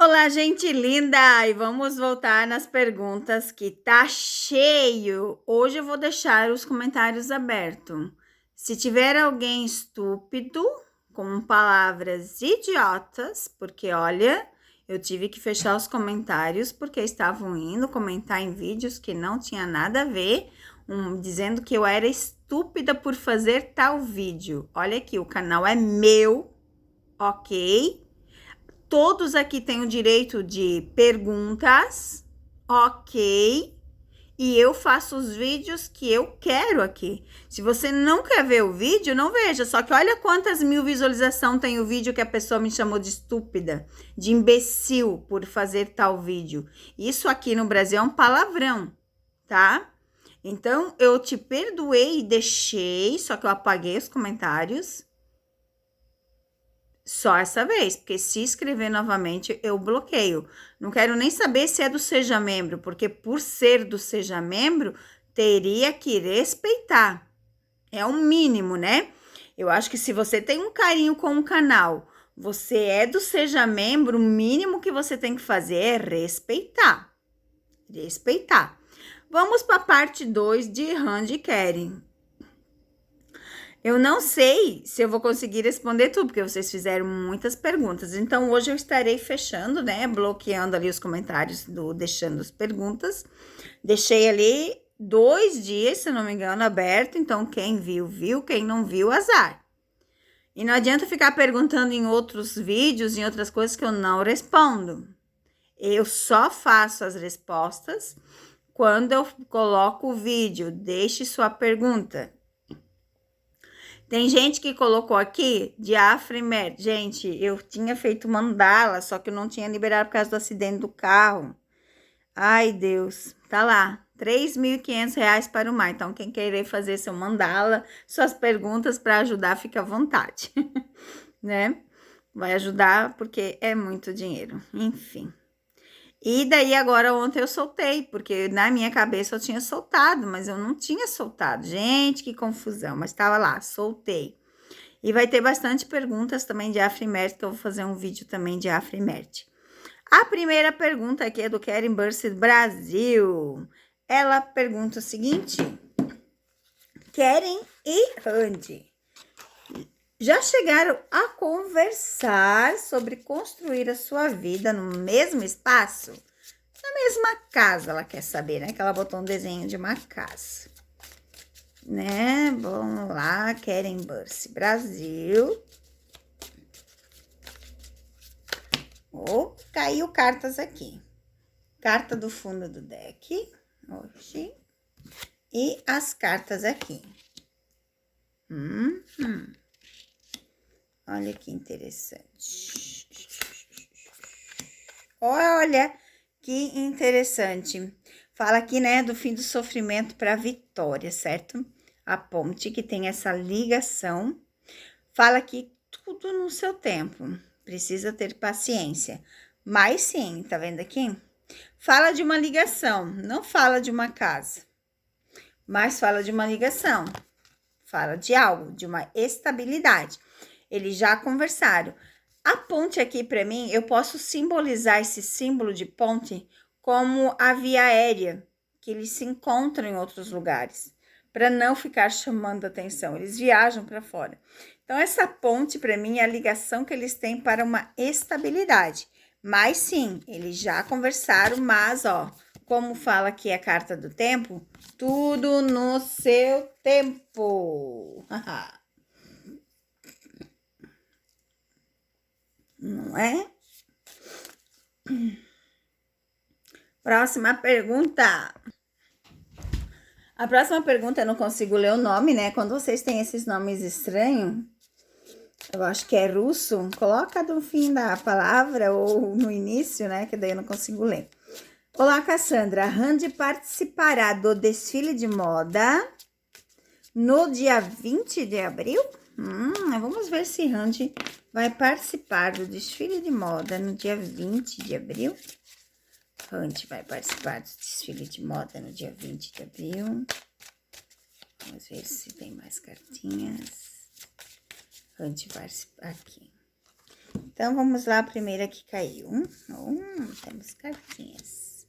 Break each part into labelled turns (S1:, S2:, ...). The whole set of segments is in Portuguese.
S1: Olá, gente linda! E vamos voltar nas perguntas que tá cheio. Hoje eu vou deixar os comentários abertos. Se tiver alguém estúpido, com palavras idiotas, porque olha, eu tive que fechar os comentários porque estavam indo comentar em vídeos que não tinha nada a ver, dizendo que eu era estúpida por fazer tal vídeo. Olha aqui, o canal é meu, ok? Todos aqui têm o direito de perguntas, ok? E eu faço os vídeos que eu quero aqui. Se você não quer ver o vídeo, não veja. Só que olha quantas mil visualizações tem o vídeo que a pessoa me chamou de estúpida, de imbecil por fazer tal vídeo. Isso aqui no Brasil é um palavrão, tá? Então, eu te perdoei e deixei, só que eu apaguei os comentários. Só essa vez, porque se escrever novamente, eu bloqueio. Não quero nem saber se é do Seja Membro, porque por ser do Seja Membro, teria que respeitar. É o mínimo, né? Eu acho que se você tem um carinho com o canal, você é do Seja Membro, o mínimo que você tem que fazer é respeitar. Respeitar. Vamos para a parte 2 de Randy Keren. Eu não sei se eu vou conseguir responder tudo, porque vocês fizeram muitas perguntas. Então, hoje eu estarei fechando, né? Bloqueando ali os comentários, deixando as perguntas. Deixei ali 2 dias, se não me engano, aberto. Então, quem viu, viu. Quem não viu, azar. E não adianta ficar perguntando em outros vídeos, em outras coisas que eu não respondo. Eu só faço as respostas quando eu coloco o vídeo. Deixe sua pergunta. Tem gente que colocou aqui diafrimer. Gente, eu tinha feito mandala, só que eu não tinha liberado por causa do acidente do carro. Ai, Deus. Tá lá, R$3.500 para o mar. Então, quem querer fazer seu mandala, suas perguntas para ajudar, fica à vontade, né? Vai ajudar porque é muito dinheiro. Enfim. E daí agora ontem eu soltei, porque na minha cabeça eu tinha soltado, mas eu não tinha soltado. Gente, que confusão, mas estava lá, soltei. E vai ter bastante perguntas também de Afrimert, que eu vou fazer um vídeo também de Afrimert. A primeira pergunta aqui é do Keren Burst Brasil. Ela pergunta o seguinte: Keren e Randy, já chegaram a conversar sobre construir a sua vida no mesmo espaço? Na mesma casa, ela quer saber, né? Que ela botou um desenho de uma casa. Né? Vamos lá, Keren Burst Brasil. Oh, caiu cartas aqui. Carta do fundo do deck. Hoje. E as cartas aqui. Olha que interessante. Olha que interessante. Fala aqui, né, do fim do sofrimento para a vitória, certo? A ponte que tem essa ligação. Fala aqui tudo no seu tempo. Precisa ter paciência. Mas sim, tá vendo aqui? Fala de uma ligação, não fala de uma casa. Mas fala de uma ligação. Fala de algo, de uma estabilidade. Eles já conversaram. A ponte aqui, para mim, eu posso simbolizar esse símbolo de ponte como a via aérea, que eles se encontram em outros lugares, para não ficar chamando atenção. Eles viajam para fora. Então, essa ponte, para mim, é a ligação que eles têm para uma estabilidade. Mas, sim, eles já conversaram, mas, ó, como fala aqui a carta do tempo, tudo no seu tempo. Não é? Próxima pergunta. A próxima pergunta eu não consigo ler o nome, né? Quando vocês têm esses nomes estranhos, eu acho que é russo, coloca no fim da palavra ou no início, né? Que daí eu não consigo ler. Olá, Cassandra. Randy participará do desfile de moda no dia 20 de abril? Vamos ver se Randy vai participar do desfile de moda no dia 20 de abril. Randy vai participar do desfile de moda no dia 20 de abril. Vamos ver se tem mais cartinhas. Randy participa aqui. Então, vamos lá, a primeira que caiu. Temos cartinhas.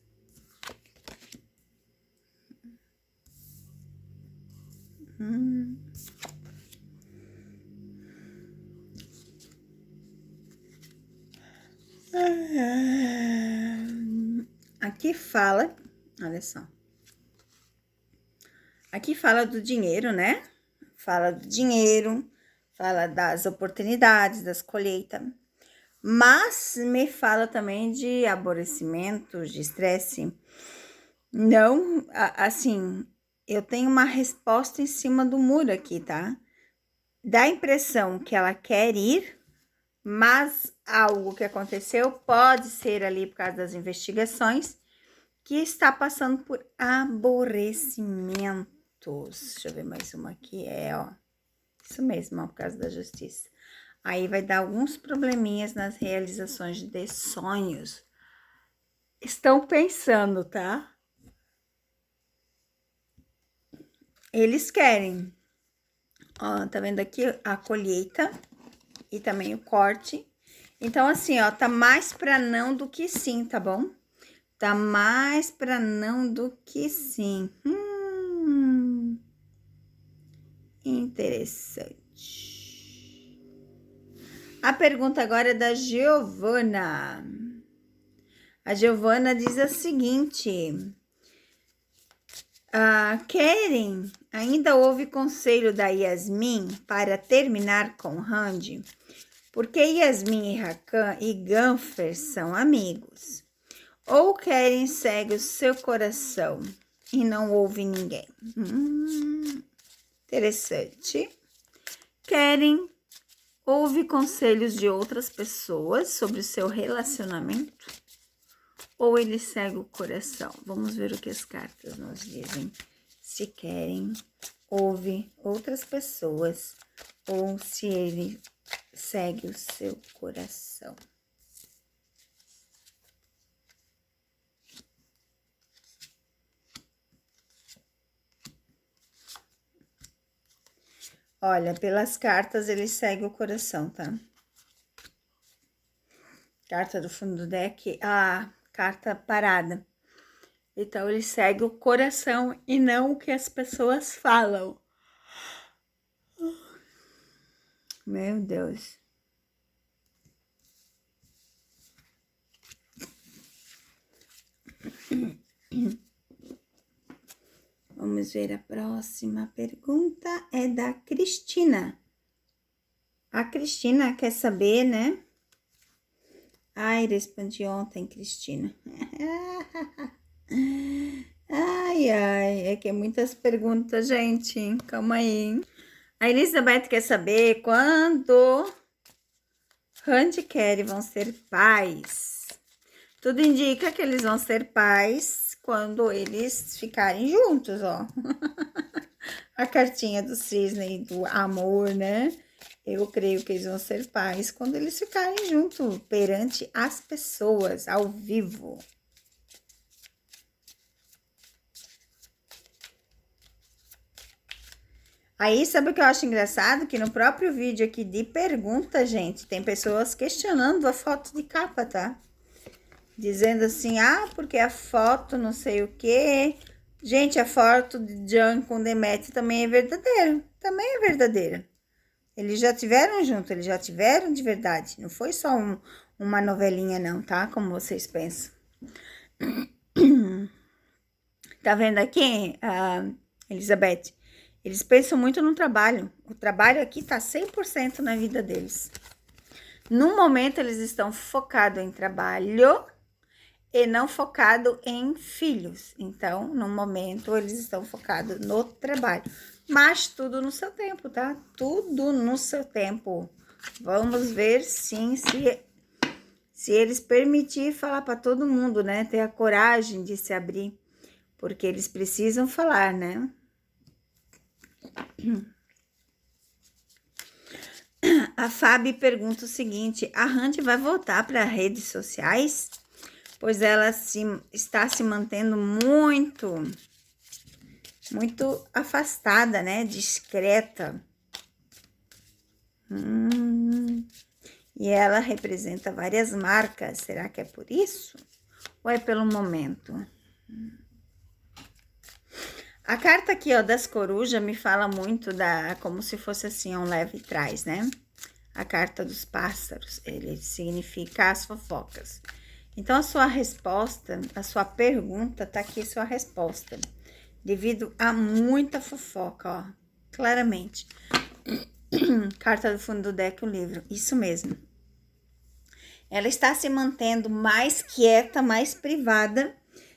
S1: Aqui fala, olha só. Aqui fala do dinheiro, né? Fala do dinheiro, fala das oportunidades, das colheitas. Mas me fala também de aborrecimento, de estresse. Não, assim, eu tenho uma resposta em cima do muro aqui, tá? Dá a impressão que ela quer ir, mas algo que aconteceu pode ser ali por causa das investigações, que está passando por aborrecimentos. Deixa eu ver mais uma aqui, ó. Isso mesmo, ó, por causa da justiça. Aí vai dar alguns probleminhas nas realizações de sonhos. Estão pensando, tá? Eles querem. Ó, tá vendo aqui a colheita e também o corte. Então, assim, ó, tá mais pra não do que sim, tá bom? Tá mais pra não do que sim. Interessante. A pergunta agora é da Giovana. A Giovana diz o seguinte: Keren, ainda houve conselho da Yasmin para terminar com Randy? Porque Yasmin e Hakan e Ganfer são amigos. Ou Keren segue o seu coração e não ouve ninguém? Interessante. Keren ouve conselhos de outras pessoas sobre o seu relacionamento? Ou ele segue o coração? Vamos ver o que as cartas nos dizem. Se Keren ouve outras pessoas ou se ele segue o seu coração. Olha, pelas cartas ele segue o coração, tá? Carta do fundo do deck, carta parada. Então ele segue o coração e não o que as pessoas falam. Meu Deus. Vamos ver a próxima pergunta, é da Cristina. A Cristina quer saber, né? Ai, respondi ontem, Cristina. Ai, é que é muitas perguntas, gente. Calma aí. A Elizabeth quer saber quando Randy e Keren vão ser pais. Tudo indica que eles vão ser pais quando eles ficarem juntos, ó. A cartinha do cisne e do amor, né? Eu creio que eles vão ser pais quando eles ficarem juntos, perante as pessoas, ao vivo. Aí, sabe o que eu acho engraçado? Que no próprio vídeo aqui de pergunta, gente, tem pessoas questionando a foto de capa, tá? Dizendo assim, porque a foto não sei o quê. Gente, a foto de John com Demetri também é verdadeira. Também é verdadeira. Eles já tiveram junto, eles já tiveram de verdade. Não foi só uma novelinha não, tá? Como vocês pensam. Tá vendo aqui, Elizabeth? Eles pensam muito no trabalho. O trabalho aqui tá 100% na vida deles. No momento, eles estão focados em trabalho e não focado em filhos. Então, no momento, eles estão focados no trabalho. Mas tudo no seu tempo, tá? Tudo no seu tempo. Vamos ver, sim, se eles permitirem falar para todo mundo, né? Ter a coragem de se abrir. Porque eles precisam falar, né? A Fabi pergunta o seguinte: a Randy vai voltar para redes sociais? Pois ela está se mantendo muito afastada, né? Discreta. E ela representa várias marcas. Será que é por isso? Ou é pelo momento? A carta aqui, ó, das corujas me fala muito como se fosse assim, um leve trás, né? A carta dos pássaros, ele significa as fofocas. Então, a sua resposta, a sua pergunta, tá aqui sua resposta. Devido a muita fofoca, ó, claramente. Carta do fundo do deck, o livro, isso mesmo. Ela está se mantendo mais quieta, mais privada,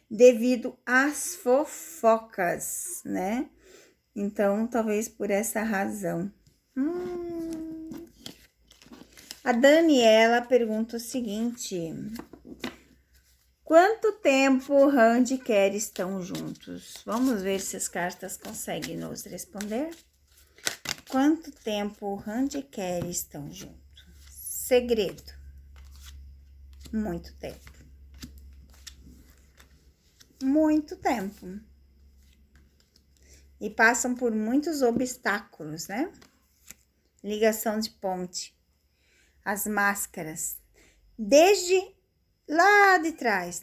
S1: devido às fofocas, né? Então, talvez por essa razão. A Daniela pergunta o seguinte: quanto tempo Randy e Kerry estão juntos? Vamos ver se as cartas conseguem nos responder. Quanto tempo Randy e Kerry estão juntos? Segredo. Muito tempo. Muito tempo. E passam por muitos obstáculos, né? Ligação de ponte. As máscaras. Desde lá de trás.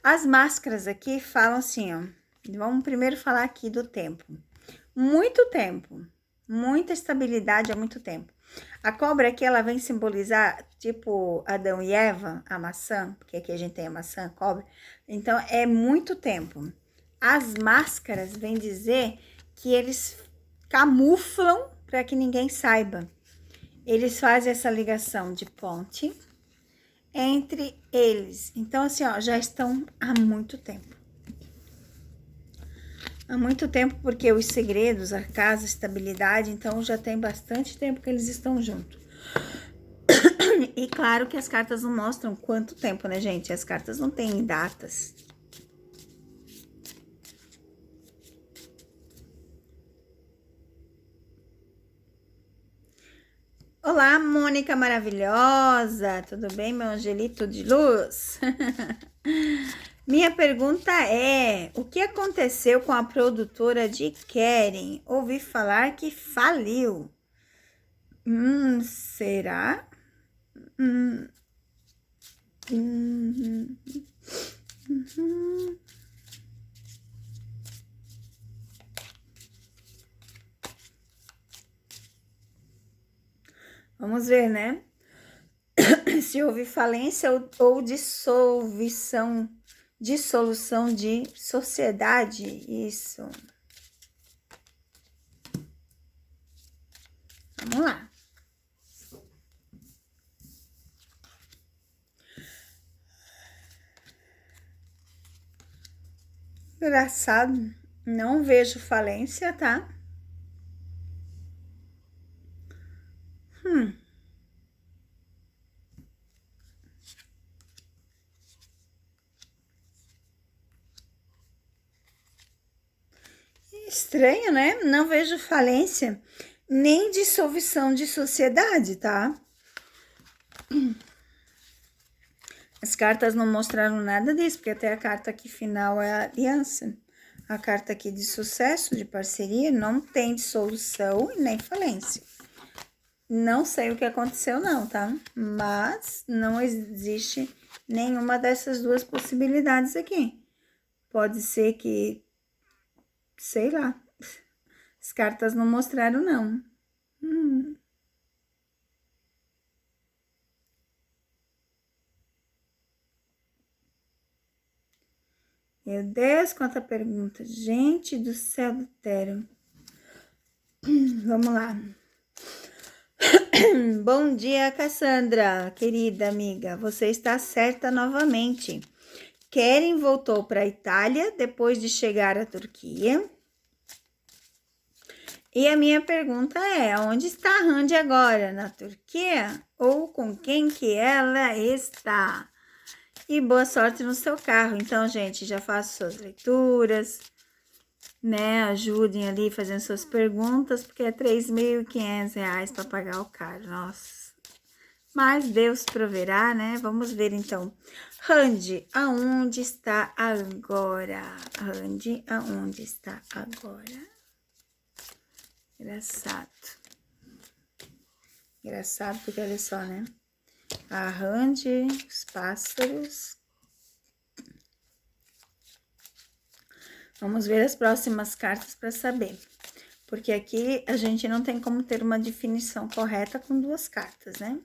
S1: As máscaras aqui falam assim, ó. Vamos primeiro falar aqui do tempo. Muito tempo. Muita estabilidade há muito tempo. A cobra aqui, ela vem simbolizar, tipo Adão e Eva, a maçã, porque aqui a gente tem a maçã, a cobra. Então, é muito tempo. As máscaras vêm dizer que eles camuflam para que ninguém saiba. Eles fazem essa ligação de ponte entre eles. Então, assim, ó, já estão há muito tempo. Há muito tempo, porque os segredos, a casa, a estabilidade, então já tem bastante tempo que eles estão juntos. E claro que as cartas não mostram quanto tempo, né, gente? As cartas não têm datas. Olá, Mônica maravilhosa! Tudo bem, meu angelito de luz? Minha pergunta é: o que aconteceu com a produtora de Keren? Ouvi falar que faliu. Será? Vamos ver, né? Se houve falência ou dissolução de sociedade, isso. Vamos lá. Engraçado, não vejo falência, tá? Estranho, né? Não vejo falência nem dissolução de sociedade, tá? As cartas não mostraram nada disso, porque até a carta aqui final é a aliança. A carta aqui de sucesso, de parceria, não tem dissolução e nem falência. Não sei o que aconteceu não, tá? Mas não existe nenhuma dessas duas possibilidades aqui. Pode ser que, sei lá, as cartas não mostraram não. Meu Deus, quanta pergunta. Gente do céu do Tero. Vamos lá. Bom dia, Cassandra, querida amiga. Você está certa novamente. Keren voltou para a Itália depois de chegar à Turquia. E a minha pergunta é: onde está a Randy agora? Na Turquia? Ou com quem que ela está? E boa sorte no seu carro. Então, gente, já faço suas leituras, né? Ajudem ali fazendo suas perguntas, porque é R$3.500 para pagar o carro. Nossa. Mas Deus proverá, né? Vamos ver então. Randy, aonde está agora? Randy, aonde está agora? Engraçado. Engraçado, porque olha só, né? Arranje os pássaros. Vamos ver as próximas cartas para saber. Porque aqui a gente não tem como ter uma definição correta com duas cartas, né?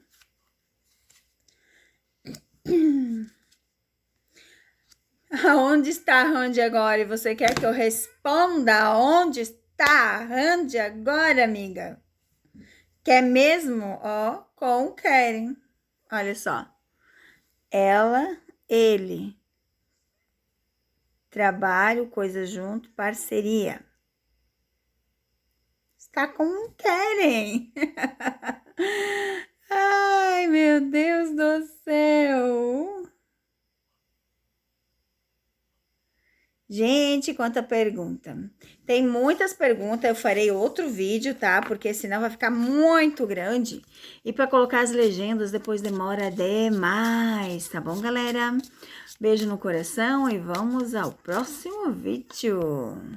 S1: Aonde está a Randy agora? E você quer que eu responda aonde está a Randy agora, amiga? Quer mesmo? Ó, com querem. Olha só. Ela, ele. Trabalho, coisa junto, parceria. Está com querem. Ai, meu Deus do céu. Gente, quanta pergunta. Tem muitas perguntas, eu farei outro vídeo, tá? Porque senão vai ficar muito grande. E para colocar as legendas depois demora demais, tá bom, galera? Beijo no coração e vamos ao próximo vídeo.